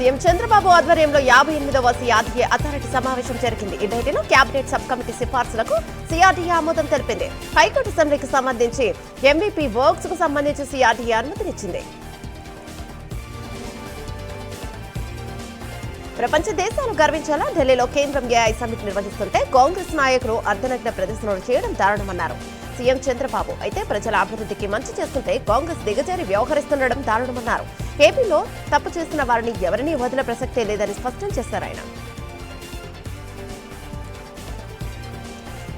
CM Chandrababu ఆధ్వర్యంలో 58వ CRDA authority సమావేశం జరిగింది. ఈ భేటీలో కేబినెట్ సబ్ కమిటీ సిఫార్సులకు సిఆర్డీఏ ఆమోదం తెలిపింది. హైకోర్టు అసెంబ్లీకి సంబంధించి ఎంవీపీ వర్క్స్ కు సంబంధించి సిఆర్డీఏ అనుమతినిచ్చింది. ప్రపంచ దేశాలు గర్వించేలా ఢిల్లీలో కేంద్రం ఏఐ సమ్మిట్ నిర్వహిస్తుంటే కాంగ్రెస్ నాయకులు అర్ధనగ్న ప్రదర్శనలు చేయడం దారుణమన్నారు. సీఎం చంద్రబాబు అయితే ప్రజల అభివృద్ధికి మంచి చేస్తుంటే కాంగ్రెస్ దిగజారి వ్యవహరిస్తుండడం దారుణమన్నారు. ఏపీలో తప్పు చేసిన వారిని ఎవరినీ వదిలే ప్రసక్తే లేదని స్పష్టం చేశారు ఆయన.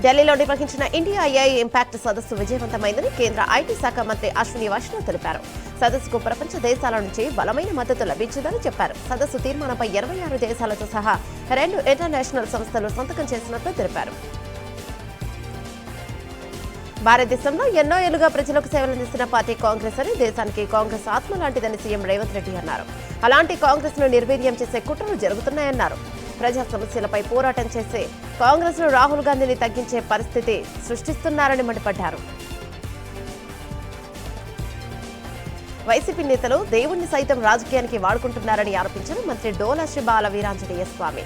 ఢిల్లీలో నిర్వహించిన ఇండియా ఏఐ ఇంపాక్ట్ సదస్సు విజయవంతమైందని కేంద్ర ఐటీ శాఖ మంత్రి అశ్విని వైష్ణవ్ తెలిపారు. సదస్సుకు ప్రపంచ దేశాల నుంచి బలమైన మద్దతు లభించిందని చెప్పారు. సదస్సు తీర్మానంపై 26 దేశాలతో సహా 2 ఇంటర్నేషనల్ సంస్థలు సంతకం చేసినట్లు తెలిపారు. భారతదేశంలో ఎన్నో ఏళ్లుగా ప్రజలకు సేవలందిస్తున్న పార్టీ కాంగ్రెస్ అని, దేశానికి కాంగ్రెస్ ఆత్మ లాంటిదని సీఎం రేవంత్ రెడ్డి అన్నారు. అలాంటి కాంగ్రెస్ ను నిర్వీర్యం చేసే కుట్రలు జరుగుతున్నాయన్నారు. ప్రజా సమస్యలపై పోరాటం చేసే కాంగ్రెస్ ను రాహుల్ గాంధీని తగ్గించే పరిస్థితి సృష్టిస్తున్నారని మండిపడ్డారు. వైసీపీ నేతలు దేవుణ్ణి సైతం రాజకీయానికి వాడుకుంటున్నారని ఆరోపించిన మంత్రి డోలా శ్రీ బాల వీరాంజనేయ స్వామి.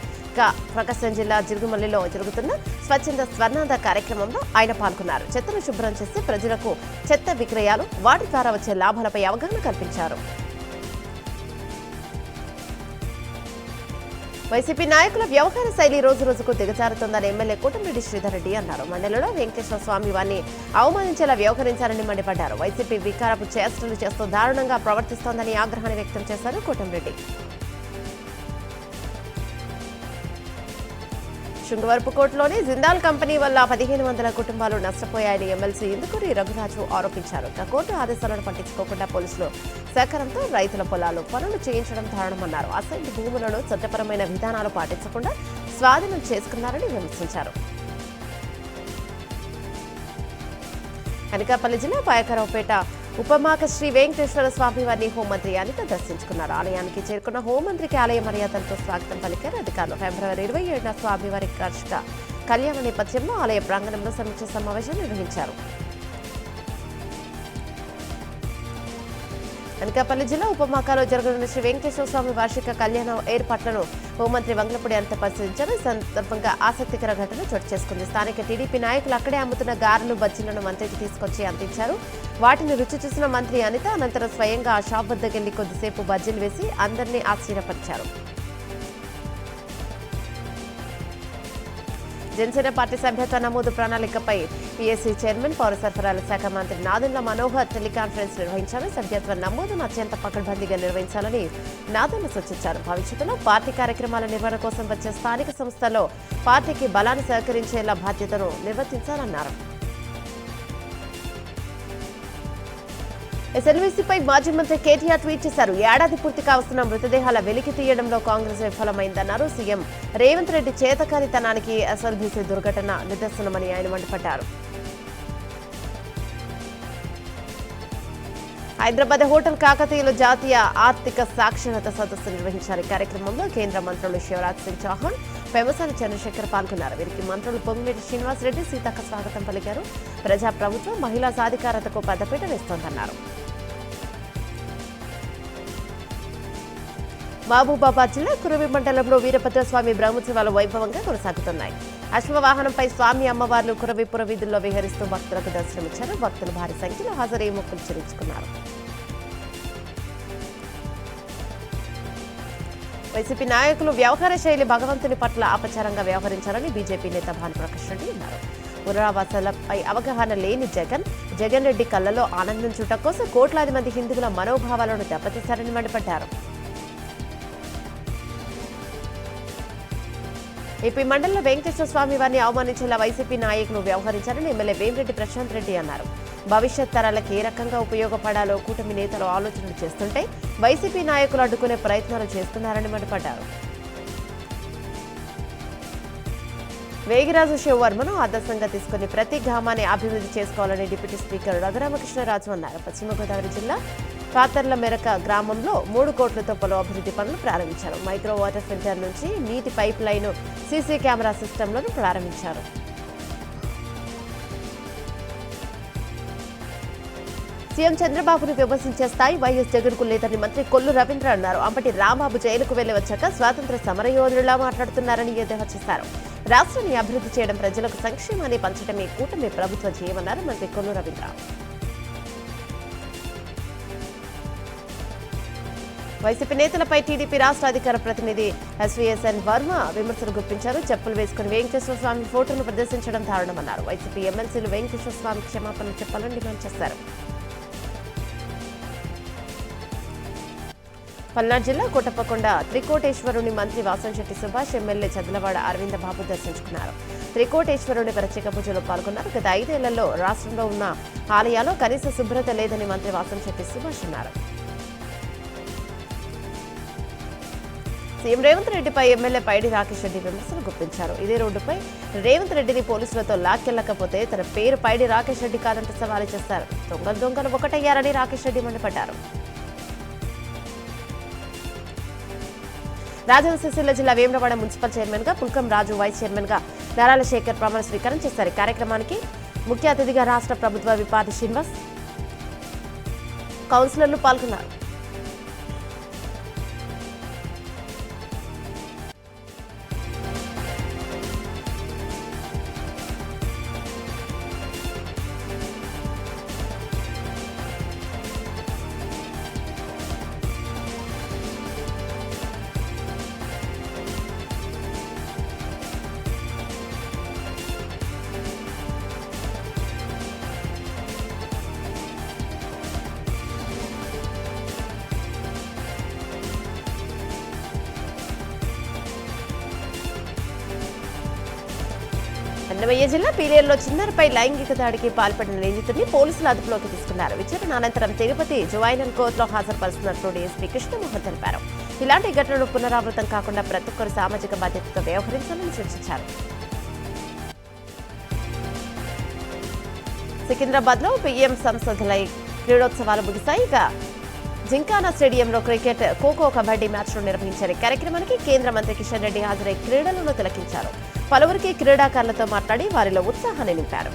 ప్రకాశం జిల్లా జిరుగుమల్లిలో జరుగుతున్న స్వచ్ఛంద స్వర్ణాంద కార్యక్రమంలో ఆయన పాల్గొన్నారు. చెత్తను శుభ్రం చేసి ప్రజలకు చెత్త విక్రయాలు, వాటి ద్వారా వచ్చే లాభాలపై అవగాహన కల్పించారు. వైసీపీ నాయకుల వ్యవహార శైలి రోజు రోజుకు దిగజారుతోందని ఎమ్మెల్యే కోటమిరెడ్డి శ్రీధర్ రెడ్డి అన్నారు. మండలిలో వెంకటేశ్వర స్వామి వారిని అవమానించేలా వ్యవహరించారని మండిపడ్డారు. వైసీపీ వికారపు చేష్టలు చేస్తూ దారుణంగా ప్రవర్తిస్తోందని ఆగ్రహాన్ని వ్యక్తం చేశారు కోటమిరెడ్డి. శృంగవరపుకోటలోని జిందాల్ కంపెనీ వల్ల 1500 కుటుంబాలు నష్టపోయాయని ఎమ్మెల్సీ ఇందుకూరి రఘురాజు ఆరోపించారు. కోర్టు ఆదేశాలను పట్టించుకోకుండా పోలీసులు సహకారంతో రైతుల పొలాలు పనులు చేయించడం దారుణమన్నారు. అసైన్డ్ భూములను చట్టపరమైన విధానాలు పాటించకుండా స్వాధీనం చేసుకున్నారని విమర్శించారు. అనకాపల్లి జిల్లా పాయకరావుపేట ఉపమాక శ్రీ వెంకటేశ్వర స్వామి వారిని హోంమంత్రి అనిత దర్శించుకున్నారు. ఆలయానికి చేరుకున్న హోంమంత్రికి ఆలయ మర్యాదలతో స్వాగతం పలికారు అధికారులు. ఫిబ్రవరి 27న స్వామివారి వార్షిక కళ్యాణ నేపథ్యంలో ఆలయ ప్రాంగణంలో సమీక్ష సమావేశం నిర్వహించారు. అనకాపల్లి జిల్లా ఉపమాకలో జరగనున్న శ్రీ వెంకటేశ్వర స్వామి వార్షిక కళ్యాణ ఏర్పాట్లను హోంమంత్రి వంగలపూడి అనిత పరిశీలించారు. ఈ సందర్భంగా ఆసక్తికర ఘటన చోటు చేసుకుంది. స్థానిక టీడీపీ నాయకులు అక్కడే అమ్ముతున్న గారెలు, బజ్జీలను మంత్రికి తీసుకొచ్చి అందించారు. వాటిని రుచి చూసిన మంత్రి అనిత అనంతరం స్వయంగా ఆ షాప్ వద్దకెళ్లి కొద్దిసేపు బజ్జీలు వేసి అందరినీ ఆశ్చర్యపరిచారు. జనసేన పార్టీ సభ్యత్వ నమోదు ప్రణాళికపై పీఎస్సీ చైర్మన్, పౌర సరఫరాల శాఖ మంత్రి నాదెండ్ల మనోహర్ టెలికాన్ఫరెన్స్ నిర్వహించారు. సభ్యత్వ నమోదును అత్యంత పకడ్బందీగా నిర్వహించాలని నాదెండ్ల సూచించారు. భవిష్యత్తులో పార్టీ కార్యక్రమాల నిర్వహణ కోసం వచ్చే స్థానిక సంస్థల్లో పార్టీకి బలాన్ని సహకరించేలా బాధ్యతను నిర్వర్తించాలన్నారు. ఎస్ఎల్వీసీపై మాజీ మంత్రి కేటీఆర్ ట్వీట్ చేశారు. ఏడాది పూర్తి కావస్తున్న మృతదేహాల వెలికి తీయడంలో కాంగ్రెస్ విఫలమైందన్నారు. సీఎం రేవంత్ రెడ్డి చేతకానితనానికి ఎస్ఎల్బీసీ దుర్ఘటన నిదర్శనమని ఆయన మండిపడ్డారు. హైదరాబాద్ హోటల్ కాకతీయులు జాతీయ ఆర్థిక సాక్షరత సదస్సు నిర్వహించారు. ఈ కార్యక్రమంలో కేంద్ర మంత్రులు శివరాజ్ సింగ్ చౌహాన్, పెమ్మసాని చంద్రశేఖర్ పాల్గొన్నారు. వీరికి మంత్రులు పొంగులేటి శ్రీనివాస్ రెడ్డి, సీతక్క స్వాగతం పలికారు. ప్రజాప్రభుత్వం మహిళా సాధికారతకు పెద్దపీట వేస్తోందన్నారు. మహబూబాబాద్ జిల్లా కురవి మండలంలో వీరభద్రస్వామి బ్రహ్మోత్సవాలు వైభవంగా కొనసాగుతున్నాయి. అశ్వవాహనంపై స్వామి అమ్మవార్లు కురవి పురవీధుల్లో విహరిస్తూ భక్తులకు దర్శనమిచ్చారు. భక్తులు భారీ సంఖ్యలో హాజరై మొక్కులు చెల్లించుకున్నారు. వైసీపీ నాయకులు వ్యవహార శైలి భగవంతుని పట్ల అపచారంగా వ్యవహరించారని బీజేపీ నేత భానుప్రకాష్ రెడ్డి అన్నారు. పునరావాసాలపై అవగాహన లేని జగన్ రెడ్డి కళ్లలో ఆనందం చూడటం కోసం కోట్లాది మంది హిందువుల మనోభావాలను దెబ్బతీశారని మండిపడ్డారు. ఏపీ మండలంలో వెంకటేశ్వర స్వామి వారిని అవమానించేలా వైసీపీ నాయకులు వ్యవహరించారని ఎమ్మెల్యే వేమిరెడ్డి ప్రశాంత్ రెడ్డి అన్నారు. భవిష్యత్ తరాలకు ఏ రకంగా ఉపయోగపడాలో కూటమి నేతలు ఆలోచనలు చేస్తుంటే వైసీపీ నాయకులు అడ్డుకునే ప్రయత్నాలు చేస్తున్నారని మండిపడ్డారు. వేగిరాజు శివవర్మను ఆదర్శంగా తీసుకుని ప్రతి గ్రామాన్ని అభివృద్ధి చేసుకోవాలని డిప్యూటీ స్పీకర్ రఘురామకృష్ణరాజు అన్నారు. పశ్చిమ గోదావరి జిల్లా కాతర్ల మెరక గ్రామంలో 3 కోట్లతో పలు అభివృద్ధి పనులు ప్రారంభించారు. మైక్రో వాటర్ ఫిల్టర్ నుంచి నీటి పైప్ లైన్, సీసీ కెమెరా సిస్టంలను ప్రారంభించారు. సీఎం చంద్రబాబును విమర్శించే స్థాయి వైఎస్ జగన్కు లేదని మంత్రి కొల్లు రవీంద్ర అన్నారు. అంబటి రాంబాబు జైలుకు వెళ్లి వచ్చాక స్వాతంత్ర సమరయోధులా మాట్లాడుతున్నారని ఎద్దేవా చేశారు. రాష్ట్రాన్ని అభివృద్ధి చేయడం, ప్రజలకు సంక్షేమాన్ని పంచడమే కూటమి ప్రభుత్వ ధ్యేయమన్నారు మంత్రి కొల్లు రవీంద్ర. వైసీపీ నేతలపై టీడీపీ రాష్ట్ర అధికార ప్రతినిధి ఎస్వీఎస్ఎన్ వర్మ విమర్శలు గుప్పించారు. చెప్పులు వేసుకుని వెంకటేశ్వర స్వామి ఫోటోను ప్రదర్శించడం దారుణమన్నారు. వైసీపీ ఎమ్మెల్సీలు వెంకటేశ్వర స్వామి క్షమాపణలు చెప్పాలని డిమాండ్ చేశారు. పల్నాడు జిల్లా కోటప్పకొండ త్రికోటేశ్వరుని మంత్రి వాసంశెట్టి సుభాష్, ఎమ్మెల్యే చదలవాడ అరవింద బాబు దర్శించుకున్నారు. త్రికోటేశ్వరుని ప్రత్యేక పూజలో పాల్గొన్నారు. గత 5 ఏళ్లలో రాష్ట్రంలో ఉన్న ఆలయాల్లో కనీస శుభ్రత లేదని మంత్రి వాసంశెట్టి సుభాష్ అన్నారు. సీఎం రేవంత్ రెడ్డిపై ఎమ్మెల్యే పైడి రాకేష్ రెడ్డి విమర్శలు గుప్పించారు. ఇదే రోడ్డుపై రేవంత్ రెడ్డిని పోలీసులతో లాక్కెళ్లకపోతే తన పేరు పైడి రాకేష్ రెడ్డి కాదంటూ సవాలు చేశారు. దొంగలు ఒకటయ్యారని రాకేష్ రెడ్డి మండిపడ్డారు. రాజన్న సిరిసిల్ల జిల్లా వేములవాడ మున్సిపల్ చైర్మన్ గా పుల్కం రాజు, వైస్ చైర్మన్ గా నారాల శేఖర్ ప్రమాణ స్వీకారం చేశారు. కార్యక్రమానికి ముఖ్య అతిథిగా రాష్ట్ర ప్రభుత్వ విపాది శ్రీనివాస్, కౌన్సిలర్లు పాల్గొన్నారు. అన్నమయ్య జిల్లా పీలేరులో చిన్నారిపై లైంగిక దాడికి పాల్పడిన నిందితుడిని పోలీసులు అదుపులోకి తీసుకున్నారు. విచారణ అనంతరం తిరుపతి జువైనల్ కోర్టులో హాజరుపరుస్తున్నట్లు డీఎస్పీ కృష్ణమోహన్ తెలిపారు. ఇలాంటి ఘటనలు పునరావృతం కాకుండా ప్రతి ఒక్కరు సామాజిక బాధ్యతతో వ్యవహరించాలని సూచించారు. సికింద్రాబాద్ లో పీఎం సంసద్ క్రీడోత్సవాలు ముగిశాయి. ఇక జింకానా స్టేడియంలో క్రికెట్, ఖోఖో, కబడ్డీ మ్యాచ్లు నిర్వహించారు. కార్యక్రమానికి కేంద్ర మంత్రి కిషన్ రెడ్డి హాజరై క్రీడలను తిలకించారు. పలువురికి క్రీడాకారులతో మాట్లాడి వారిలో ఉత్సాహాన్ని నింపారు.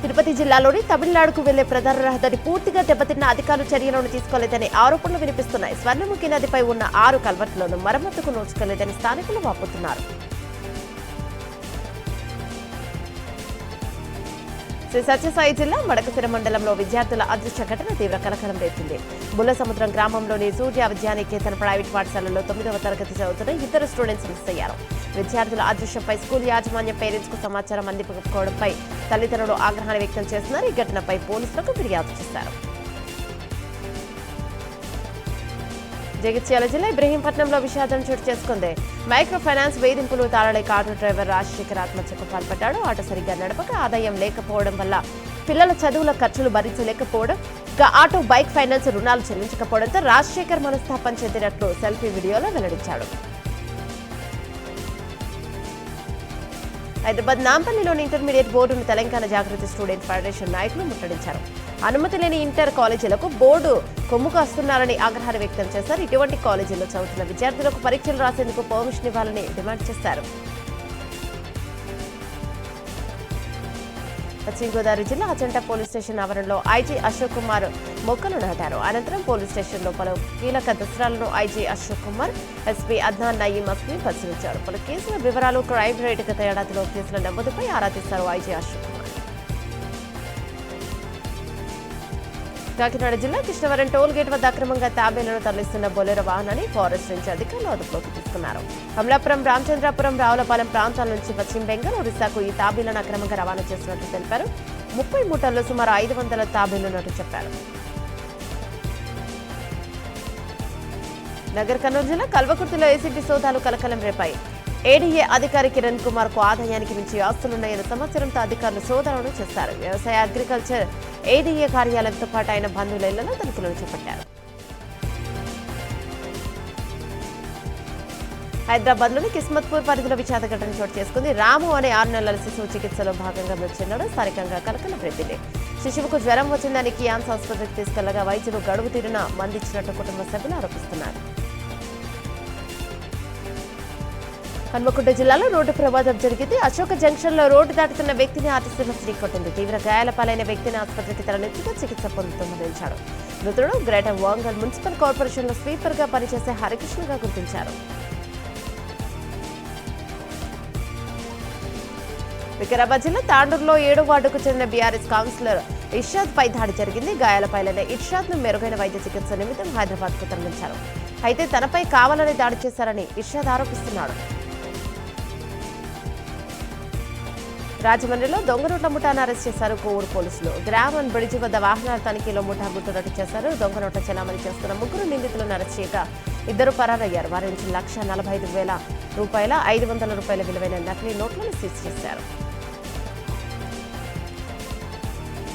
తిరుపతి జిల్లాలోని తమిళనాడుకు వెళ్లే ప్రధాన రహదారి పూర్తిగా దెబ్బతిన్న అధికారులు చర్యలను తీసుకోలేదనే ఆరోపణలు వినిపిస్తున్నాయి. స్వర్ణముఖి నదిపై ఉన్న 6 కల్వర్టులను మరమ్మతుకు నోచుకోలేదని స్థానికులు వాపోతున్నారు. శ్రీ సత్యసాయి జిల్లా మడకసిర మండలంలో విద్యార్థుల అదృశ్య ఘటన తీవ్ర కలకలం రేపింది. బుల్లసముద్రం గ్రామంలోని సూర్య విద్యానికేతన్ ప్రైవేట్ పాఠశాలలో 9వ తరగతి చదువుతున్న 2 స్టూడెంట్స్ మిస్ అయ్యారు. విద్యార్థుల అదృశ్యంపై స్కూల్ యాజమాన్యం పేరెంట్స్ కు సమాచారం అందించకపోవడంపై తల్లిదండ్రులు ఆగ్రహాన్ని వ్యక్తం చేస్తున్నారు. ఈ ఘటనపై పోలీసులకు ఫిర్యాదు చేశారు. జగిత్యాల జిల్లా ఇబ్రహీంపట్నంలో విషాదం చోటు చేసుకుంది. మైక్రో ఫైనాన్స్ వేధింపులు తాళలేక ఆటో డ్రైవర్ రాజశేఖర్ ఆత్మహత్యకు పాల్పడ్డాడు. ఆటో సరిగ్గా నడపక ఆదాయం లేకపోవడం వల్ల పిల్లల చదువుల ఖర్చులు భరించలేకపోవడం, ఆటో బైక్ ఫైనాన్స్ రుణాలు చెల్లించకపోవడంతో రాజశేఖర్ మనస్తాపం చెందినట్లు సెల్ఫీ వీడియోలో వెల్లడించాడు. హైదరాబాద్ నాంపల్లిలోని ఇంటర్మీడియట్ బోర్డును తెలంగాణ జాగృతి స్టూడెంట్ ఫెడరేషన్ నాయకులు ముట్టడించారు. అనుమతి లేని ఇంటర్ కాలేజీలకు బోర్డు కొమ్ము కాస్తున్నారని ఆగ్రహాన్ని వ్యక్తం చేశారు. ఇటువంటి కాలేజీల్లో చదువుతున్న విద్యార్థులకు పరీక్షలు రాసేందుకు పర్మిషన్ ఇవ్వాలని డిమాండ్ చేశారు. పశ్చిమ గోదావరి జిల్లా అజంట పోలీస్ స్టేషన్ ఆవరణలో ఐజీ అశోక్ కుమార్ మొక్కలు నాటారు. అనంతరం పోలీస్ స్టేషన్లో పలు కీలక దసరాలను ఐజీ అశోక్ కుమార్, ఎస్పీ అద్నాన్ నయీం అస్మి పరిశీలించారు. పలు కేసుల వివరాలు, క్రైమ్ రేట్ గత ఏడాదిలో కేసుల నమోదుపై ఆరా తీశారు ఐజీ అశోక్ కుమార్. కాకినాడ జిల్లా కృష్ణవరం టోల్ గేట్ వద్ద అక్రమంగా తాబేలను తరలిస్తున్న బొలెరో వాహనాన్ని ఫారెస్ట్ రేంజ్ అధికారులు అదుపులోకి తీసుకున్నారు. కమలాపురం, రామచంద్రాపురం, రావులపాలెం ప్రాంతాల నుంచి పశ్చిమ బెంగాల్, ఒరిస్సాకు ఈ తాబేలను అక్రమంగా రవాణా చేస్తున్నట్లు తెలిపారు. 30 మూటల్లో సుమారు 500 తాబేలున్నట్టు చెప్పారు. నగర్ కర్నూలు జిల్లా కల్వకుర్తిలో ఏసీబీ సోదాలు కలకలం రేపాయి. ఏడీఏ అధికారి కిరణ్ కుమార్ కు ఆదాయానికి మించి ఆస్తులున్నాయన్న సమాచారంతో అధికారులు సోదాలను చేస్తారు. వ్యవసాయ, అగ్రికల్చర్ ఏడీఏ కార్యాలయంతో పాటు ఆయన బంధువుల ఇళ్లలో తనిఖీలను చేపట్టారు. హైదరాబాద్ లోని కిస్మత్పూర్ పరిధిలో విషాద ఘటన చోటు చేసుకుంది. రాము అనే 6 నెలల శిశువు చికిత్సలో భాగంగా మృతి చెందడం స్థానికంగా కలకలం రేపింది. శిశువుకు జ్వరం వచ్చిందని కియాన్స్ ఆసుపత్రికి తీసుకెళ్లగా వైద్యులు గడువు తీరిన మందించినట్టు కుటుంబ సభ్యులు ఆరోపిస్తున్నారు. హన్మకొండ జిల్లాలో రోడ్డు ప్రమాదం జరిగింది. అశోక జంక్షన్ లో రోడ్డు దాటుతున్న వ్యక్తిని ఆర్టీసీ బస్సు ఢీకొట్టింది. తీవ్ర గాయాల పాలైన వ్యక్తిని ఆసుపత్రికి తరలించగా చికిత్స పొందుతూ మరణించాడు. మృతుడు గ్రేటర్ వరంగల్ మున్సిపల్ కార్పొరేషన్ లో స్వీపర్ గా పనిచేసే హరికృష్ణగా గుర్తించారు. వికారాబాద్ జిల్లా తాండూరులో 7వ వార్డుకు చెందిన బీఆర్ఎస్ కౌన్సిలర్ ఇర్షాద్ పై దాడి జరిగింది. గాయాల పాలైన ఇర్షాద్ ను మెరుగైన వైద్య చికిత్స నిమిత్తం హైదరాబాద్ కు తరలించారు. అయితే తనపై కావాలని దాడి చేశారని ఇర్షాద్ ఆరోపిస్తున్నాడు. రాజమండ్రిలో దొంగ నోట్ల ముఠాను అరెస్ట్ చేశారు కోవూరు పోలీసులు. గ్రామం బ్రిడ్జి వద్ద వాహనాల తనిఖీలో ముఠా గుట్టురట్టు చేశారు. దొంగ నోట్ల చెలామణి చేస్తున్న 3 నిందితులను అరెస్ట్ చేయగా 2 పరారయ్యారు. వారి నుంచి ₹1,45,000 ₹500 విలువైన నకిలీ నోట్లను సీజ్ చేశారు.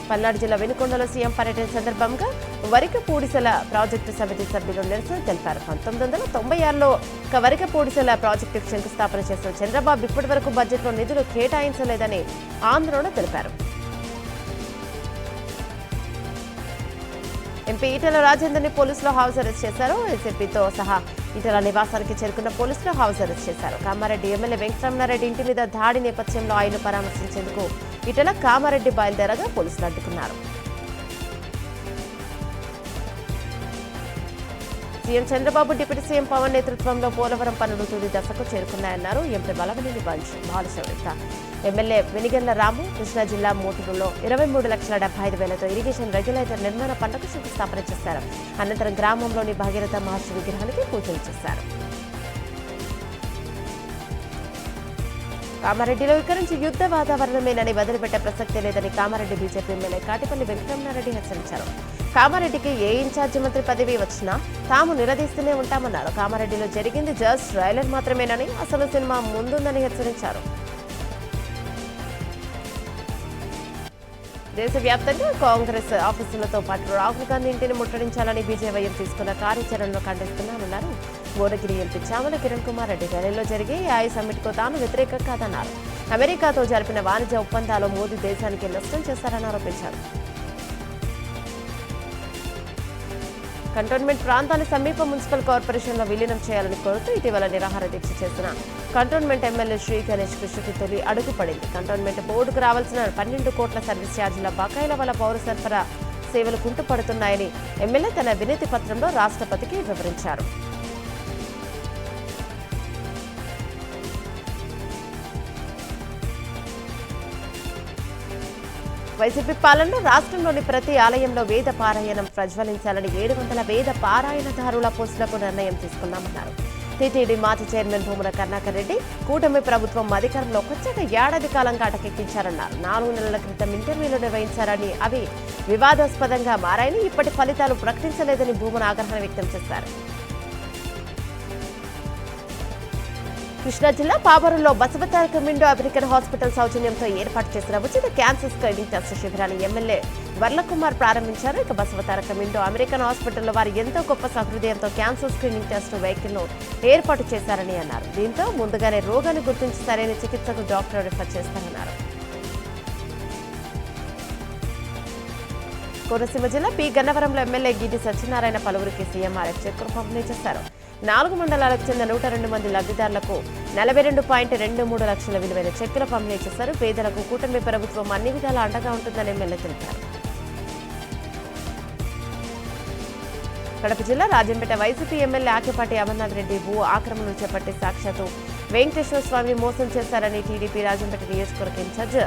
పల్నాడు జిల్లా వినుకొండలో సీఎం పర్యటన సందర్భంగా వరికపూడిసెల ప్రాజెక్టు సమితి సభ్యులు నిరసన తెలిపారు. 1996లో వరికపూడిసెల ప్రాజెక్టుకు శంకుస్థాపన చేసిన చంద్రబాబు ఇప్పటి వరకు బడ్జెట్లో నిధులు కేటాయించలేదని ఆందోళన తెలిపారు. ఎంపీ ఈటెల రాజేందర్ని పోలీసులు హౌస్ అరెస్ట్ చేశారు. ఎస్ఎఫ్పీతో సహా ఈటెల నివాసానికి చేరుకున్న పోలీసులు హౌస్ అరెస్ట్ చేశారు. కామారెడ్డి ఎమ్మెల్యే వెంకటరమణారెడ్డి ఇంటి మీద దాడి నేపథ్యంలో ఆయన పరామర్శించేందుకు ఈటెల కామారెడ్డి బయలుదేరగా పోలీసులు అడ్డుకున్నారు. CM Chandrababu deputy CM Pawan నేతృత్వంలో పోలవరం పనులు తుది దశకు చేరుకున్నాయన్నారు ఎంపీ బలవనేని బాలశౌరిత. ఎమ్మెల్యే వెనిగళ్ల రాము కృష్ణా జిల్లా మోటూరులో 23,75,000తో ఇరిగేషన్ రెగ్యులేటర్ నిర్మాణ పనులకు శంకుస్థాపన చేశారు. అనంతరం గ్రామంలోని భాగీరథ మహర్షి విగ్రహానికి పూజలు చేశారు. కామారెడ్డిలో ఇక్కడి నుంచి యుద్ధ వాతావరణమేనని వదిలిపెట్టే ప్రసక్తే లేదని కామారెడ్డి బీజేపీ ఎమ్మెల్యే కాటిపల్లి వెంకటరమణారెడ్డి హెచ్చరించారు. కామారెడ్డికి ఏ ఇన్ఛార్జి మంత్రి పదవి వచ్చినా తాము నిలదీస్తూనే ఉంటామన్నారు. కామారెడ్డిలో జరిగింది జస్ట్ ట్రైలర్ మాత్రమేనని, అసలు సినిమా ముందుందని హెచ్చరించారు. దేశవ్యాప్తంగా కాంగ్రెస్ ఆఫీసులతో పాటు రాహుల్ గాంధీ ఇంటిని ముట్టడించాలని బీజేవైఎం తీసుకున్న కార్యాచరణను ఖండిస్తున్నామన్నారు. భువనగిరి ఎంపీ చామల కిరణ్ కుమార్ రెడ్డి ఢిల్లీలో జరిగే ఏఐ సమ్మిట్కు తాను వ్యతిరేకం కాదన్నారు. అమెరికాతో జరిపిన వాణిజ్య ఒప్పందాలు మోదీ దేశానికి నష్టం చేశారని ఆరోపించారు. కంటోన్మెంట్ ప్రాంతాన్ని సమీప మున్సిపల్ కార్పొరేషన్లో విలీనం చేయాలని కోరుతూ ఇటీవల నిరాహార దీక్ష చేసిన కంటోన్మెంట్ ఎమ్మెల్యే శ్రీ గణేష్ కృషికి తొలి అడుగు పడింది. కంటోన్మెంట్ బోర్డుకు రావాల్సిన 12 కోట్ల సర్వీస్ ఛార్జీల బకాయిల వల్ల పౌర సరఫరా సేవలు కుంటుపడుతున్నాయని ఎమ్మెల్యే తన వినతి పత్రంలో రాష్ట్రపతికి వివరించారు. వైసీపీ పాలనలో రాష్ట్రంలోని ప్రతి ఆలయంలో వేద పారాయణం ప్రజ్వలించాలని 700 వేద పారాయణదారుల పోస్టులకు నిర్ణయం తీసుకున్నామన్నారు. టీటీడీ మాజీ చైర్మన్ భూముల కరుణాకర్ రెడ్డి కూటమి ప్రభుత్వం అధికారంలో వచ్చాక ఏడాది కాలంగా అటకెక్కించారన్నారు. 4 నెలల క్రితం ఇంటర్వ్యూలు నిర్వహించారని అవి వివాదాస్పదంగా మారాయని, ఇప్పటి ఫలితాలు ప్రకటించలేదని భూముల ఆగ్రహం వ్యక్తం చేశారు. కృష్ణా జిల్లా పామరులో బసవతారక మిండో అమెరికన్ హాస్పిటల్ సౌజన్యంతో ఏర్పాటు చేసిన ఉచిత క్యాన్సర్ స్క్రీనింగ్ టెస్ట్ శిబిరాన్ని ఎమ్మెల్యే వర్లకుమార్ ప్రారంభించారు. ఇక బసవతారక మిండో అమెరికన్ హాస్పిటల్లో వారు ఎంతో గొప్ప సహృదయంతో క్యాన్సర్ స్క్రీనింగ్ టెస్ట్ వెహికల్ను ఏర్పాటు చేశారని అన్నారు. దీంతో ముందుగానే రోగాన్ని గుర్తించి సరైన చికిత్సకు డాక్టర్ రిఫర్ చేస్తారన్నారు. కోనసీమ జిల్లా పి గన్నవరంలో ఎమ్మెల్యే గిడ్డి సత్యనారాయణ పలువురికి సీఎంఆర్ఎఫ్ చెక్కులు పంపిణీ చేశారు. 4 మండలాలకు చెందిన 102 మంది లబ్ధిదారులకు 42.23 లక్షల విలువైన చెక్కుల పంపిణీ చేశారు. పేదలకు కూటమి ప్రభుత్వం అన్ని విధాలా అండగా ఉంటుందని ఎమ్మెల్యే తెలిపారు. కడప జిల్లా రాజంపేట వైసీపీ ఎమ్మెల్యే ఆకేపాటి అమర్నాథ్ రెడ్డి భూ ఆక్రమణలు చేపట్టి సాక్షాత్తు వెంకటేశ్వర స్వామి మోసం చేశారని టీడీపీ రాజంపేట నియోజకవర్గ ఇన్ఛార్జ్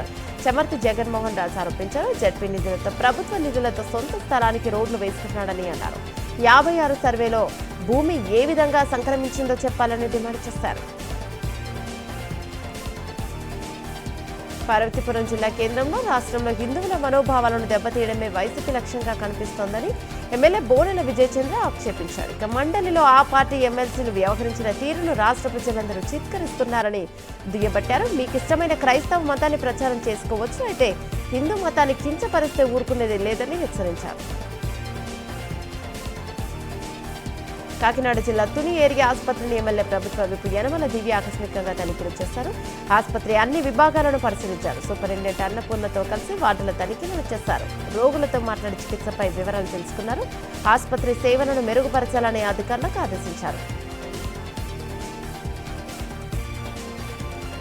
చమర్తి జగన్మోహన్ రాజు ఆరోపించారు. జడ్పీ నిధులతో ప్రభుత్వ నిధులతో సొంత స్థలానికి రోడ్లు వేసుకుంటున్నాడని అన్నారు. 56 సర్వేలో భూమి ఏ విధంగా సంక్రమించిందో చెప్పాలని డిమాండ్ చేశారు. పార్వతీపురం జిల్లా కేంద్రంలో రాష్ట్రంలో హిందువుల మనోభావాలను దెబ్బతీయడమే వైసీపీ లక్ష్యంగా కనిపిస్తోందని ఎమ్మెల్యే బోనెల విజయచంద్ర ఆక్షేపించారు. ఇక మండలిలో ఆ పార్టీ ఎమ్మెల్సీలు వ్యవహరించిన తీరును రాష్ట్ర ప్రజలందరూ చిత్కరిస్తున్నారని దుయ్యబట్టారు. మీకు ఇష్టమైన క్రైస్తవ మతాన్ని ప్రచారం చేసుకోవచ్చు, అయితే హిందూ మతాన్ని కించపరిస్తే ఊరుకునేది లేదని హెచ్చరించారు. కాకినాడ జిల్లా తుని ఏరియా ఆసుపత్రిని ఎమ్మెల్యే ప్రభుత్వ విప్ యనమల దివ్య ఆకస్మికంగా తనిఖీలు చేశారు. ఆసుపత్రి అన్ని విభాగాలను పరిశీలించారు. సూపరింటెండెంట్ అన్నపూర్ణతో కలిసి వార్డుల తనిఖీలు చేశారు. రోగులతో మాట్లాడి చికిత్సపై వివరాలు తెలుసుకున్నారు. ఆసుపత్రి సేవలను మెరుగుపరచాలని అధికారులకు ఆదేశించారు.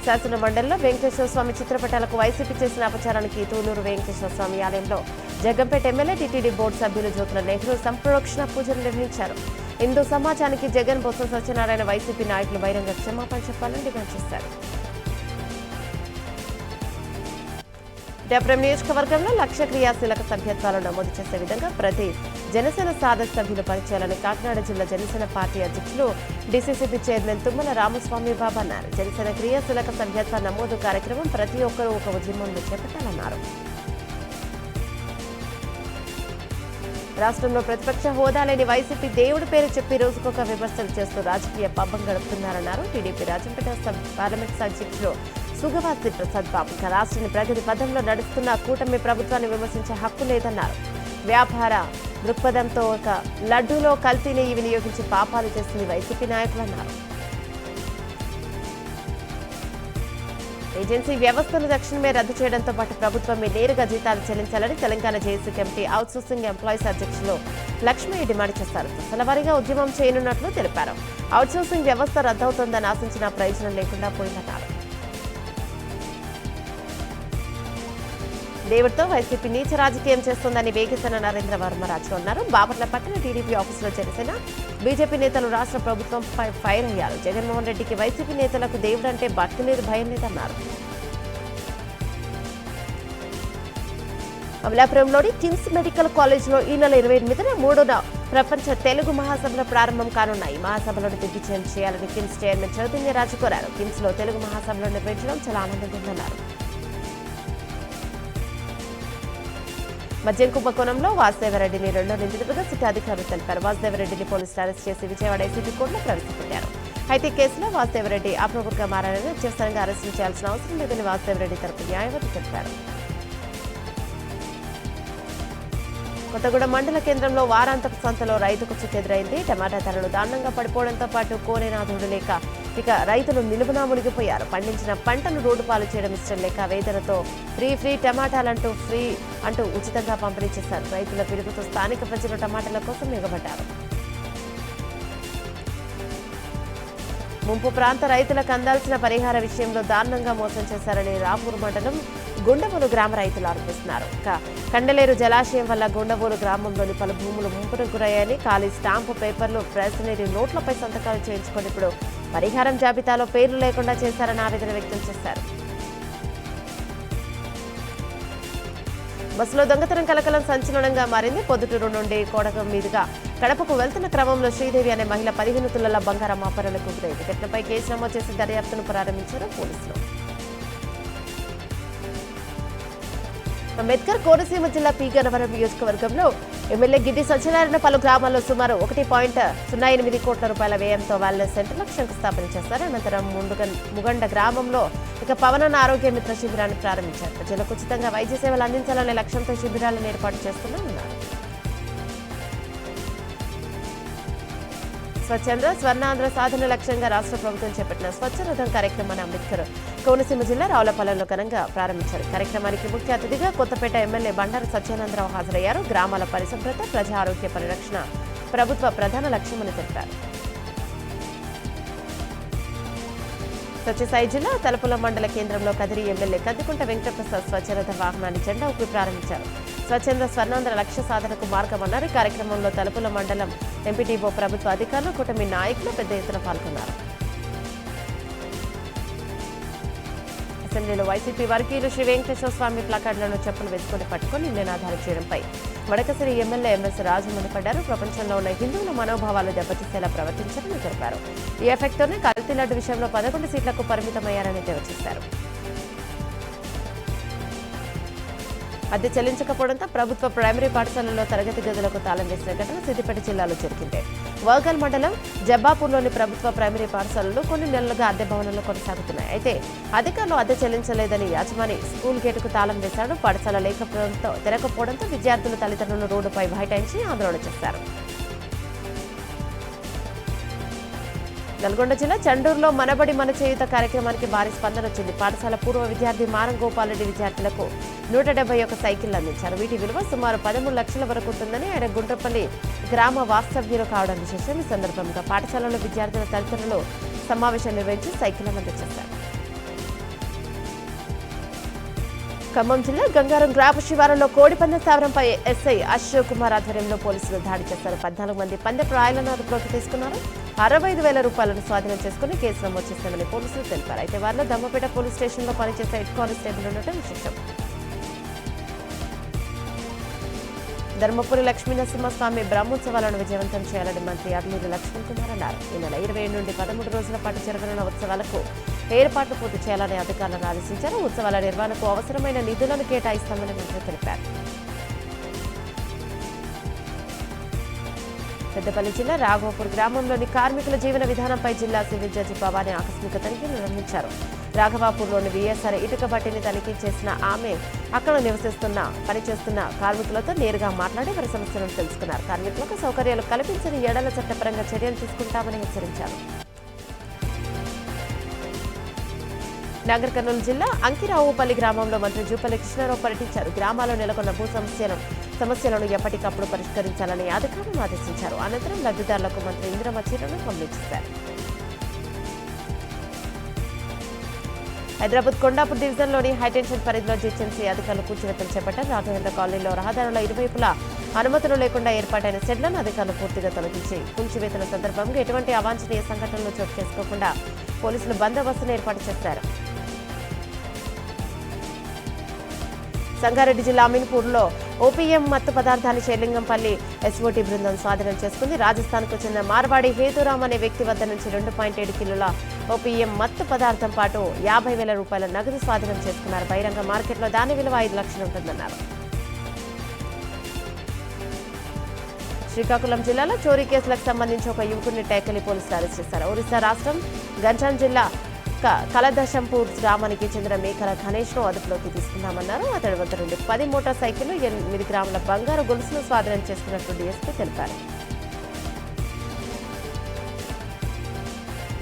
శాసన మండలిలో వెంకటేశ్వర స్వామి చిత్రపటాలకు వైసీపీ చేసిన అపచారానికి తూలూరు వెంకటేశ్వర స్వామి ఆలయంలో జగ్గంపేట ఎమ్మెల్యే టీటీడీ బోర్డు సభ్యులు జ్యోతుల నెహ్రూ సంప్రోక్షణ పూజలు నిర్వహించారు. హిందూ సమాజానికి జగన్ బొత్స సత్యనారాయణ వైసీపీ నాయకులు బహిరంగ క్షమాపణ చెప్పాలని డిమాండ్ చేశారు. డెబ్రం నియోజకవర్గంలో లక్ష క్రియాశీలక సభ్యత్వాలు నమోదు చేసే విధంగా ప్రతి జనసేన సాధక సభ్యులు పనిచేయాలని కాకినాడ జిల్లా జనసేన పార్టీ అధ్యక్షులు డీసీసీబీ చైర్మన్ తుమ్మల రామస్వామి బాబు అన్నారు. జనసేన క్రియాశీలక సభ్యత్వ నమోదు కార్యక్రమం ప్రతి ఒక్కరూ ఒక ఉద్యమంలో చేపట్టాలన్నారు. రాష్ట్రంలో ప్రతిపక్ష హోదా లేని వైసీపీ దేవుడి పేరు చెప్పి రోజుకొక విమర్శలు చేస్తూ రాజకీయ పబ్బం గడుపుతున్నారన్నారు. టీడీపీ రాజంపేట పార్లమెంట్ అధ్యక్షులు సుగవాసి ప్రసాద్ బాబు రాష్ట్రాన్ని ప్రగతి పథంలో నడుస్తున్న కూటమి ప్రభుత్వాన్ని విమర్శించే హక్కు లేదన్నారు. వ్యాపార దృక్పథంతో ఒక లడ్డూలో కల్తీ నెయ్యి వినియోగించి పాపాలు చేస్తుంది వైసీపీ నాయకులన్నారు. ఏజెన్సీ వ్యవస్థను తక్షణమే రద్దు చేయడంతో పాటు ప్రభుత్వమే నేరుగా జీతాలు చెల్లించాలని Telangana JAC committee outsourcing employees అధ్యక్షులు లక్ష్మయ్య డిమాండ్ చేశారు. దశలవారీగా ఉద్యమం చేయనున్నట్లు తెలిపారు. అవుట్సోర్సింగ్ వ్యవస్థ రద్దవుతోందని ఆశించిన ప్రయోజనం లేకుండా పోయిందన్నారు. దేవుడితో వైసీపీ నీచ రాజకీయం చేస్తోందని వేగేసిన నరేంద్ర వర్మరాజు అన్నారు. బాపట్ల పట్టణ టీడీపీ ఆఫీసులో జనసేన బీజేపీ నేతలు రాష్ట్ర ప్రభుత్వంపై ఫైర్ అయ్యారు. జగన్మోహన్ రెడ్డికి వైసీపీ నేతలకు దేవుడంటే భక్తి లేదు, భయం లేదన్నారు. అమలాపురంలోని కిమ్స్ మెడికల్ కాలేజ్లో ఈ నెల 28న 3వ ప్రపంచ తెలుగు మహాసభలు ప్రారంభం కానున్నాయి. మహాసభలను దిగ్విజయం చేయాలని కిమ్స్ చైర్మన్ చైతన్యరాజు కోరారు. కిమ్స్ లో తెలుగు మహాసభలు నిర్వహించడం చాలా ఆనందంగా ఉందన్నారు. మద్యం కుంభకోణంలో వాసుదేవరెడ్డిని 2వ నిందితుడిగా సిట్ అధికారులు తెలిపారు. వాసుదేవరెడ్డిని పోలీసులు అరెస్ట్ చేసి విజయవాడ ఏసీబీ కోర్టులో ప్రవేశపెట్టారు. అయితే కేసులో వాసుదేవరెడ్డి అప్రూవర్గా మారారని అత్యవసరంగా అరెస్టు చేయాల్సిన అవసరం లేదని వాసుదేవరెడ్డి తరపు న్యాయవాది తెలిపారు. కొత్తగూడెం మండల కేంద్రంలో వారాంతపు సంతలో రైతుకు చుక్కెదురైంది. టమాటా ధరలు దారుణంగా పడిపోవడంతో పాటు కోనేనాథుడు లేక ఇక రైతులు నిలువునా మునిగిపోయారు. పండించిన పంటను రోడ్డు పాలు చేయడం ఇష్టం లేక వేదనతో ఫ్రీ టమాటాలంటూ అంటూ ఉచితంగా పంపిణీ చేశారు. రైతుల పిలుపుతో స్థానిక ప్రజలు టమాటాల కోసం ఎగబడ్డారు. ముంపు ప్రాంత రైతులకు అందాల్సిన పరిహార విషయంలో దారుణంగా మోసం చేశారని రాపూర్ మండలం గుండవోలు గ్రామ రైతులు ఆరోపిస్తున్నారు. కండలేరు జలాశయం వల్ల గుండవోలు గ్రామంలోని పలు భూములు ముంపునకు గురయ్యాయని, ఖాళీ స్టాంపు పేపర్లు, ప్రెసిడెంట్ నోట్లపై సంతకాలు చేయించుకొని ఇప్పుడు పరిహారం జాబితాలో పేర్లు లేకుండా చేశారని ఆవేదన వ్యక్తం చేశారు. బస్సులో దొంగతనం కలకలం సంచలనంగా మారింది. పొద్దుటూరు నుండి కోడగం మీదుగా కడపకు వెళ్తున్న క్రమంలో శ్రీదేవి అనే మహిళ 15 తులాల బంగారం అపహరణకు గురైంది. ఘటనపై కేసు నమోదు చేసి దర్యాప్తును ప్రారంభించారు పోలీసులు. అంబేద్కర్ కోనసీమ జిల్లా పి గన్నవరం నియోజకవర్గంలో ఎమ్మెల్యే గిడ్డి సత్యనారాయణ పలు గ్రామాల్లో సుమారు 1.08 కోట్ల రూపాయల వ్యయంతో వెల్నెస్ సెంటర్లకు శంకుస్థాపన చేశారు. అనంతరం ముగండ గ్రామంలో ఇక పవనన్న ఆరోగ్య మిత్ర శిబిరాన్ని ప్రారంభించారు. ప్రజలకు ఉచితంగా వైద్య సేవలు అందించాలనే లక్ష్యంతో శిబిరాలను ఏర్పాటు చేస్తున్నారు. స్వచ్ఛంద స్వర్ణాంధ్ర సాధన లక్ష్యంగా రాష్ట్ర ప్రభుత్వం చేపట్టిన స్వచ్ఛ రథం కార్యక్రమాన్ని అంబేద్కర్ కోనసీమ జిల్లా రావులపాలెంలో ఘనంగా ప్రారంభించారు. కార్యక్రమానికి ముఖ్య అతిథిగా కొత్తపేట ఎమ్మెల్యే బండారు సత్యానందరావు హాజరయ్యారు. గ్రామాల పరిశుభ్రత, ప్రజా ఆరోగ్య పరిరక్షణ ప్రభుత్వ ప్రధాన లక్ష్యమని తెలిపారు. సత్యసాయి జిల్లా తలుపుల మండల కేంద్రంలో కదిరి ఎమ్మెల్యే కందికుంట వెంకటప్రసాద్ స్వచ్ఛరథ వాహనాన్ని జెండా ఊపి ప్రారంభించారు. స్వచ్ఛంద స్వర్ణాంధ్ర లక్ష్య సాధనకు మార్గమన్నారు. కార్యక్రమంలో తలుపుల మండలం ఎంపీటీఓ, ప్రభుత్వ అధికారులు, కూటమి నాయకులు పెద్ద ఎత్తున పాల్గొన్నారు. అసెంబ్లీలో వైసీపీ వర్గీయులు శ్రీ వెంకటేశ్వర స్వామి ప్లకార్డులను చెప్పులు వేసుకుని పట్టుకుని నినాదాలు చేయడంపై వడకసిరి ఎమ్మెల్యే ఎంఎస్ రాజు మండిపడ్డారు. ప్రపంచంలో ఉన్న హిందువుల మనోభావాలు దెబ్బతీసేలా ప్రవర్తించారని తెలిపారు. ఈ ఎఫెక్ట్తోనే కల్తీ లడ్డు విషయంలో 11 సీట్లకు పరిమితమయ్యారని తెలియజేశారు. అద్దె చెల్లించకపోవడంతో ప్రభుత్వ ప్రైమరీ పాఠశాలల్లో తరగతి గదులకు తాళం వేసిన ఘటన సిద్దిపేట జిల్లాలో జరిగింది. వర్గల్ మండలం జబ్బాపూర్లోని ప్రభుత్వ ప్రైమరీ పాఠశాలలు కొన్ని నెలలుగా అద్దె భవనంలో కొనసాగుతున్నాయి. అయితే అధికారులు అద్దె చెల్లించలేదని యాజమాని స్కూల్ గేటుకు తాళం వేశాడు. పాఠశాల తెరకపోవడంతో విద్యార్థులు తల్లిదండ్రులు రోడ్డుపై బైఠాయించి ఆందోళన చేశారు. నల్గొండ జిల్లా చండూరులో మనబడి మన చేయుత కార్యక్రమానికి భారీ స్పందన వచ్చింది. పాఠశాల పూర్వ విద్యార్థి మారం గోపాల్ రెడ్డి విద్యార్థులకు 171 సైకిళ్లు అందించారు. వీటి విలువ సుమారు 13 లక్షల వరకు ఉంటుందని ఆయన గుండ్రపల్లి గ్రామ వాస్తవ్యులు కావడం విశేషం. ఈ సందర్భంగా పాఠశాలలో విద్యార్థుల తల్లిదండ్రులు సమావేశం నిర్వహించి సైకిళ్లను అందజేశారు. ఖమ్మం జిల్లా గంగారం గ్రామ శివారులో కోడిపందెం స్థావరంపై ఎస్ఐ అశోక్ కుమార్ ఆధ్వర్యంలో పోలీసులు దాడి చేశారు. 14 మంది పందెపు రాయలను అదుపులోకి తీసుకున్నారు. 65,000 రూపాయలను స్వాధీనం చేసుకుని కేసు నమోదు చేశామని పోలీసులు తెలిపారు. అయితే వారిలో దమ్మపేట పోలీస్ స్టేషన్లో పనిచేసే హెడ్ కానిస్టేబుల్ ఉండటం విశేషం. ధర్మపురి లక్ష్మీనరసింహస్వామి బ్రహ్మోత్సవాలను విజయవంతం చేయాలని మంత్రి అర్నూరి లక్ష్మణ్ కుమార్ అన్నారు. ఈ నెల 27 నుండి 13 రోజుల పాటు జరగనున్న ఉత్సవాలకు ఏర్పాట్లు పూర్తి చేయాలని అధికారులను ఆదేశించారు. ఉత్సవాల నిర్వహణకు అవసరమైన నిధులను కేటాయిస్తామని మంత్రి తెలిపారు. పెద్దపల్లి జిల్లా రాఘవపూర్ గ్రామంలోని కార్మికుల జీవన విధానంపై జిల్లా సివిల్ జడ్జి భవానీ ఆకస్మిక తనిఖీలు నిర్వహించారు. రాఘవాపూర్లోని వీఎస్ఆర్ ఇటుక బట్టిని తనిఖీ చేసిన ఆమె అక్కడ పనిచేస్తున్న కార్మికులతో నేరుగా మాట్లాడి వారి సమస్యలను తెలుసుకున్నారు. కార్మికులకు సౌకర్యాలు కల్పించని ఎడల చట్టపరంగా చర్యలు తీసుకుంటామని హెచ్చరించారు. నాగర్ కర్నూలు జిల్లా అంకిరావుపల్లి గ్రామంలో మంత్రి జూపల్లి కృష్ణారావు పర్యటించారు. గ్రామాల్లో నెలకొన్న భూ సమస్యలను ఎప్పటికప్పుడు పరిష్కరించాలని అధికారులను ఆదేశించారు. అనంతరం లబ్ధిదారులకు మంత్రి ఇందిరమ్మ చీరను పంపిణీ చేశారు. హైదరాబాద్ కొండాపూర్ డివిజన్లోని హైటెన్షన్ పరిధిలో జీహెచ్ఎంసీ అధికారులు కూల్చివేతలు చేపట్టారు. రాఘవేంద్ర కాలనీలో రహదారుల ఇరువైపులా అనుమతులు లేకుండా ఏర్పాటైన షెడ్లను అధికారులు పూర్తిగా తొలగించి కూల్చివేతల సందర్భంగా ఎటువంటి అవాంఛనీయ సంఘటనలు చోటు చేసుకోకుండా పోలీసులు బందోబస్తును ఏర్పాటు చేశారు. సంగారెడ్డి జిల్లా అమీన్పూర్లో ఓపీఎం మత్తు పదార్థాన్ని చేలింగంపల్లి ఎస్ఓటీ బృందం స్వాధీనం చేసుకుంది. రాజస్థాన్కు చెందిన మార్వాడి హేతురామ్ అనే వ్యక్తి వద్ద నుంచి 2.7 కిలోల ఓపీఎం మత్తు పదార్థం పాటు 50,000 రూపాయల నగదు స్వాధీనం చేసుకున్నారు. బహిరంగ మార్కెట్లో దాని విలువ 5 లక్షలు ఉంటుందన్నారు. శ్రీకాకుళం జిల్లాలో చోరీ కేసులకు సంబంధించి ఒక యువకుడిని టేకలి పోలీసులు అరెస్ట్ చేశారు. ఒరిస్సా రాష్ట్రం గంజాం జిల్లా కలదశంపూర్ గ్రామానికి చెందిన మేకల గణేష్ ను అదుపులోకి తీసుకున్నామన్నారు. అతడి వద్ద నుండి 10 మోటార్ సైకిళ్లు 8 గ్రాముల బంగారు గొలుసును స్వాధీనం చేసుకున్నట్లు డీఎస్పీ తెలిపారు.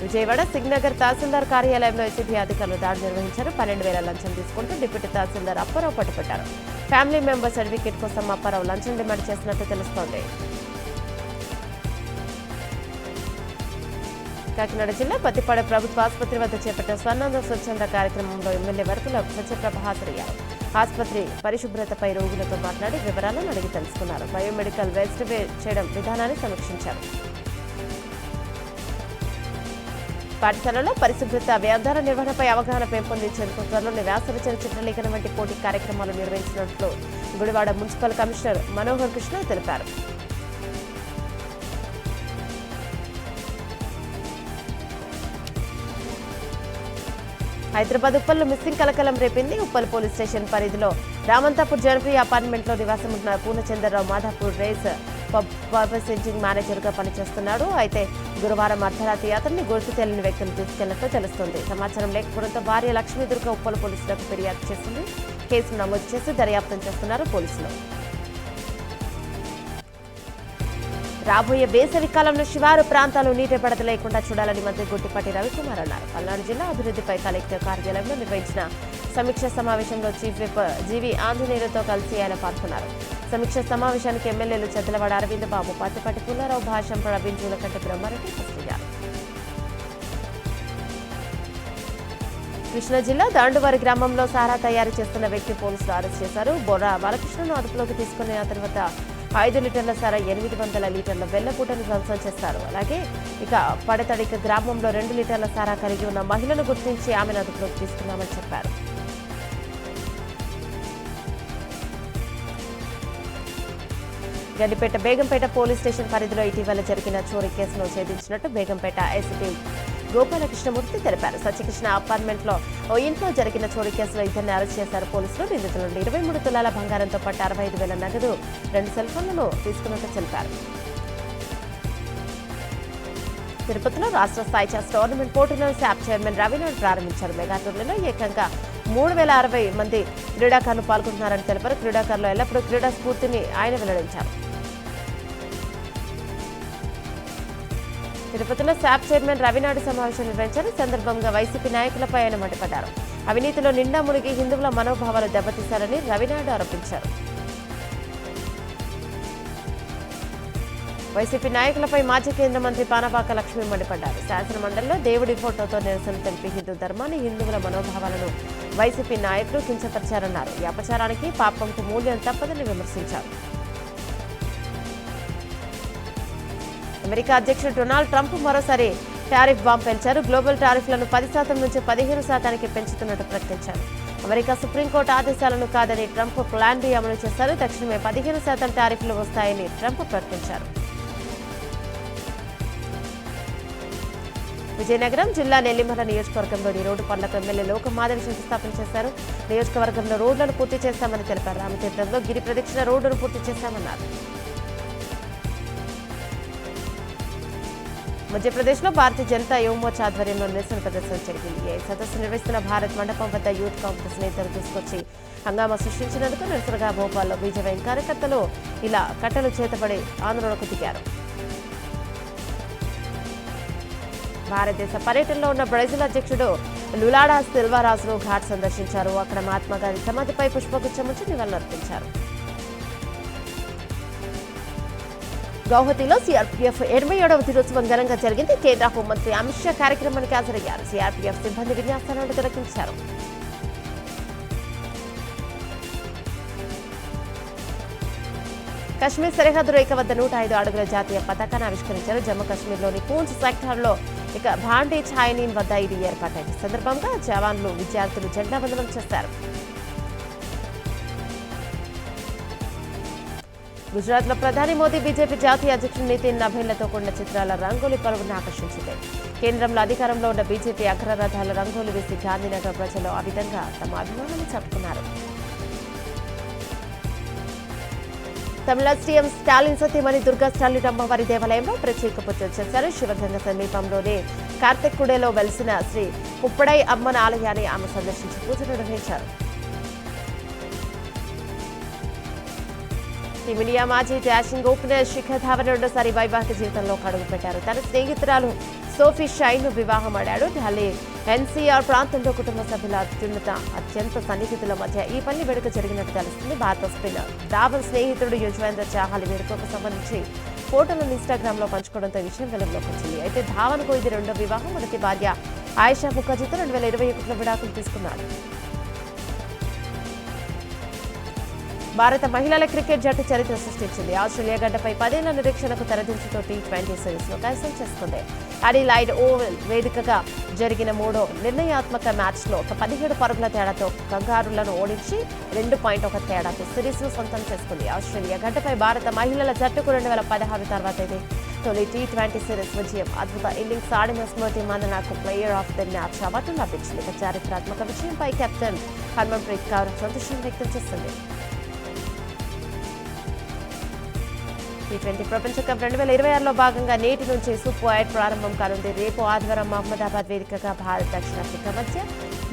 విజయవాడ సింగ్నగర్ తహసీల్దార్ కార్యాలయంలో ఏసీబీ అధికారులు దాడి నిర్వహించారు. 12,000 లంచం తీసుకుంటూ డిప్యూటీ తహసీల్దార్ అప్పారావు పట్టుబట్టారు. ఫ్యామిలీ మెంబర్ సర్టిఫికేట్ కోసం అప్పారావు లంచం డిమాండ్ చేసినట్టు తెలుస్తోంది. కాకినాడ జిల్లా పత్తిపాడు ప్రభుత్వ ఆసుపత్రి వద్ద చేపట్టిన స్వర్ణాంధ్ర స్వచ్ఛంద కార్యక్రమంలో ఎమ్మెల్యే వరకుల సత్యప్రభ హాజరయ్యారు. ఆసుపత్రి పరిశుభ్రతపై రోగులతో మాట్లాడి వివరాలను అడిగి తెలుసుకున్నారు. బయోమెడికల్ వేస్ట్ చేయడం విధానాన్ని సమీక్షించారు. పాఠశాలలో పరిశుభ్రత వ్యర్థాల నిర్వహణపై అవగాహన పెంపొందించేందుకు త్వరలోని వ్యాసరచన చిత్రలేఖనం వంటి పోటీ కార్యక్రమాలు నిర్వహించినట్లు గుడివాడ మున్సిపల్ కమిషనర్ మనోహర్ కృష్ణ తెలిపారు. హైదరాబాద్ ఉప్పల్లో మిస్సింగ్ కలకలం రేపింది. ఉప్పల్ పోలీస్ స్టేషన్ పరిధిలో రామంతాపూర్ జనప్రియ అపార్ట్మెంట్లో నివాసం ఉంటున్న పూర్ణచంద్రరావు మాధాపూర్ రేస్ పర్పసింజింగ్ మేనేజర్ గా పనిచేస్తున్నాడు. అయితే గురువారం అర్ధరాత్రి అతన్ని గుర్తు తెలియని వ్యక్తులు తీసుకెళ్లినట్లు తెలుస్తోంది. సమాచారం లేకపోవడంతో భార్య లక్ష్మీ దుర్గ ఉప్పల్ పోలీసులకు ఫిర్యాదు చేసింది. కేసును నమోదు చేసి దర్యాప్తు చేస్తున్నారు పోలీసులు. రాబోయే వేసవి కాలంలో శివారు ప్రాంతాలు నీటి పడత లేకుండా చూడాలని మంత్రి గుట్టిపాటి రవికుమార్ అన్నారు. పల్నాడు జిల్లా అభివృద్ధిపై కలెక్టర్ కార్యాలయంలో నిర్వహించిన సమీక్ష సమావేశంలో చీఫ్ విప్ జీవి ఆంజనేయులతో కలిసి ఆయన పాల్గొన్నారు. సమీక్ష సమావేశానికి ఎమ్మెల్యేలు చెద్దలవాడ అరవింద్ బాబు, పత్తిపాటి పుల్లారావు, భాష్యం ప్రవీణ్, జూలకంటి బ్రహ్మారెడ్డి హాజరయ్యారు. కృష్ణా జిల్లా దాండువారి గ్రామంలో సారా తయారు చేస్తున్న వ్యక్తి పోలీసులు అరెస్ట్ చేశారు. బొర్రా బాలకృష్ణను అదుపులోకి తీసుకుని ఆ తర్వాత 5 లీటర్ల సారా 800 లీటర్ల వెల్లపూటను ధ్వంసం చేస్తారు. అలాగే పడతడిక గ్రామంలో 2 లీటర్ల సారా కలిగి ఉన్న మహిళను గుర్తించి ఆమెను అదుపులోకి తీసుకున్నామని చెప్పారు. గండిపేట బేగంపేట పోలీస్ స్టేషన్ పరిధిలో ఇటీవల జరిగిన చోరీ కేసును ఛేదించినట్టు బేగంపేట ఎస్పీ గోపాలకృష్ణమూర్తి తెలిపారు. సత్యకృష్ణ అపార్ట్మెంట్లో ఓ ఇంట్లో జరిగిన చోరీ కేసులో ఇద్దరిని అరెస్ట్ చేశారు పోలీసులు. నిందితుల నుండి 23 తులాల బంగారంతో పాటు 65,000 నగదు, 2 సెల్ ఫోన్లను తీసుకున్నట్టు తెలిపారు. తిరుపతిలో రాష్ట్ర స్థాయి చెస్ టోర్నమెంట్ పోటీలను శాప్ చైర్మన్ రవినాథ్ ప్రారంభించారు. మెగా టోర్నీలో ఏకంగా 3,060 మంది క్రీడాకారులు పాల్గొంటున్నారని తెలిపారు. క్రీడాకారులు ఎల్లప్పుడూ క్రీడా స్ఫూర్తిని ఆయన వెల్లడించారు. తిరుపతిలో శాప్ చైర్మన్ రవినాడు సమావేశం నిర్వహించారు. సందర్భంగా వైసీపీ నాయకులపై ఆయన మండిపడ్డారు. అవినీతిలో నిండా మునిగి హిందువుల మనోభావాలు దెబ్బతీశారని రవినాడు ఆరోపించారు. వైసీపీ నాయకులపై మాజీ కేంద్ర మంత్రి పానపాక లక్ష్మి మండిపడ్డారు. శాసన మండలిలో దేవుడి ఫోటోతో నిరసన తెలిపి హిందూ ధర్మాన్ని, హిందువుల మనోభావాలను వైసీపీ నాయకులు కించపరిచారన్నారు. ఈ అపచారానికి పాపంకు మూల్యం తప్పదని విమర్శించారు. అమెరికా అధ్యక్షుడు డొనాల్డ్ ట్రంప్ మరోసారి టారిఫ్ బాంబ్ పెంచారు. గ్లోబల్ టారిఫ్లను 10% నుంచి 15% పెంచుతున్నట్టు ప్రకటించారు. అమెరికా సుప్రీంకోర్టు ఆదేశాలను కాదని ట్రంప్ ప్లాన్ బి అమలు చేశారు. తక్షణమే 15% టారిఫ్లు వస్తాయని ట్రంప్ ప్రకటించారు. విజయనగరం జిల్లా నెల్లిమల నియోజకవర్గంలోని రోడ్డు పనులకు ఎమ్మెల్యే లోకమాధవి శంకుస్థాపన చేశారు. నియోజకవర్గంలో రోడ్లను పూర్తి చేస్తామని తెలిపారు. రామతీర్థంలో గిరి ప్రదక్షిణ రోడ్డును పూర్తి చేశామన్నారు. మధ్యప్రదేశ్లో భారతీయ జనతా యువమోర్చా ఆధ్వర్యంలో నిరసన ప్రదర్శన జరిగింది. ఈ సదస్సు నిర్వహిస్తున్న భారత్ మండపం వద్ద యూత్ కాంగ్రెస్ నేతలు తీసుకొచ్చి హంగామా సృష్టించినందుకు నిరసనగా భోపాల్లో బీజేపీ కార్యకర్తలు ఇలా కట్టలు చేతబడి ఆందోళనకు దిగారు. భారతదేశ పర్యటనలో ఉన్న బ్రెజిల్ అధ్యక్షుడు లులాడా సిల్వారాజును ఘాట్ సందర్శించారు. అక్కడ మహాత్మాగాంధీ సమాధిపై పుష్పగుచ్చం ఉంచి నివాళులర్పించారు. గౌహతిలో సీఆర్పీఎఫ్ 87వ దినోత్సవం ఘనంగా జరిగింది. కేంద్ర హోంమంత్రి అమిత్ షా కార్యక్రమానికి హాజరయ్యారు. సీఆర్పీఎఫ్ సిబ్బంది విన్యాసాలను తిలకించారు. కశ్మీర్ సరిహద్దు రేఖ వద్ద 105 అడుగుల జాతీయ పతాకాన్ని ఆవిష్కరించారు. జమ్మూ కశ్మీర్లోని పూంచ్ సెక్టార్లో భాండీ ఛాయనీన్ వద్ద ఇది ఏర్పాటైంది. సందర్భంగా జవాన్లు విద్యార్థులు జెండా వందనం చేశారు. గుజరాత్లో ప్రధాని మోదీ బీజేపీ జాతీయ అధ్యక్షుడు నితిన్ నభేళ్లతో కూడిన చిత్రాల రంగోలీ పలువురిని ఆకర్షించింది. కేంద్రంలో అధికారంలో ఉన్న బీజేపీ అగ్రరథాల రంగోలీ వేసి గాంధీనగర్ ప్రజలు ఆ విధంగా తమ అభిమానాన్ని చాటుకున్నారు. తమిళనాడు సీఎం స్టాలిన్ సతీమణి దుర్గా స్టాలిన్ అమ్మవారి దేవాలయంలో ప్రత్యేక పూజలు చేశారు. శివగంగ సమీపంలోని కార్తిక్కుడేలో వెలిసిన శ్రీ కుప్పడై అమ్మన్ ఆలయాన్ని ఆమె సందర్శించి పూజలు నిర్వహించారు. టీమిండియా మాజీ డాషింగ్ ఓపెనర్ శిఖర్ ధావన్ రెండోసారి వైవాహిక జీవితంలో అడుగుపెట్టారు. తన స్నేహితురాలు సోఫీ షైన్ వివాహం ఆడాడు. ఢిల్లీ ఎన్సీఆర్ ప్రాంతంలో కుటుంబ సభ్యుల అత్యంత సన్నిహితుల మధ్య ఈ పెళ్లి వేడుక జరిగినట్టు తెలుస్తుంది. భారత స్పిన్నర్ ధావన్ స్నేహితుడు యుజ్వేంద్ర చాహల్ వేడుకకు సంబంధించి ఫోటోలను ఇన్స్టాగ్రామ్ లో పంచుకోవడంతో ఈ విషయం వెలుగులోకి వచ్చింది. అయితే ధావన్ కు ఇది రెండో వివాహం. మొదటి భార్య ఆయిషా ముఖర్జీతో 2021లో విడాకులు తీసుకున్నాడు. భారత మహిళల క్రికెట్ జట్టు చరిత్ర సృష్టించింది. ఆస్ట్రేలియా గడ్డపై 10 ఏళ్ల నిరీక్షణకు తెరదించుతో టీ20 సిరీస్ లో కైవసం చేసుకుంది. అడిలైడ్ ఓవల్ వేదికగా జరిగిన మూడో నిర్ణయాత్మక మ్యాచ్ లో 17 పరుగుల తేడాతో కంగారులను ఓడించి 2.1 తేడాతో సిరీస్ ను సొంతం చేసుకుంది. ఆస్ట్రేలియా గడ్డపై భారత మహిళల జట్టుకు 2016 తర్వాత ఇది తొలి టీ20 సిరీస్ విజయం. అద్భుత ఇన్నింగ్స్ ఆడిన స్మృతి మందనకు player of the match award లభించింది. చారిత్రాత్మక విజయంపై కెప్టెన్ హర్మన్ప్రీత్ కౌర్ సంతోషం వ్యక్తం చేసింది. టీ20 ప్రపంచ కప్ 2026లో భాగంగా నేటి నుంచి సూపర్ 8 ప్రారంభం కానుంది. రేపు ఆదివారం అహ్మదాబాద్ వేదికగా భారత్ దక్షిణాఫ్రికా మధ్య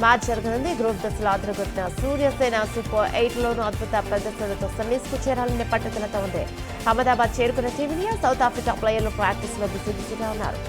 మ్యాచ్ జరగనుంది. గ్రూప్ దశలో అదరగొట్టిన సూర్యసేన సూపర్ 8లోనూ అద్భుత ప్రదర్శనలతో సెమీస్కు చేరాలనే పట్టుదలతో ఉంది. అహ్మదాబాద్ చేరుకున్న టీమిండియా సౌత్ ఆఫ్రికా ప్లేయర్లు ప్రాక్టీస్లో బిజీగా ఉన్నారు.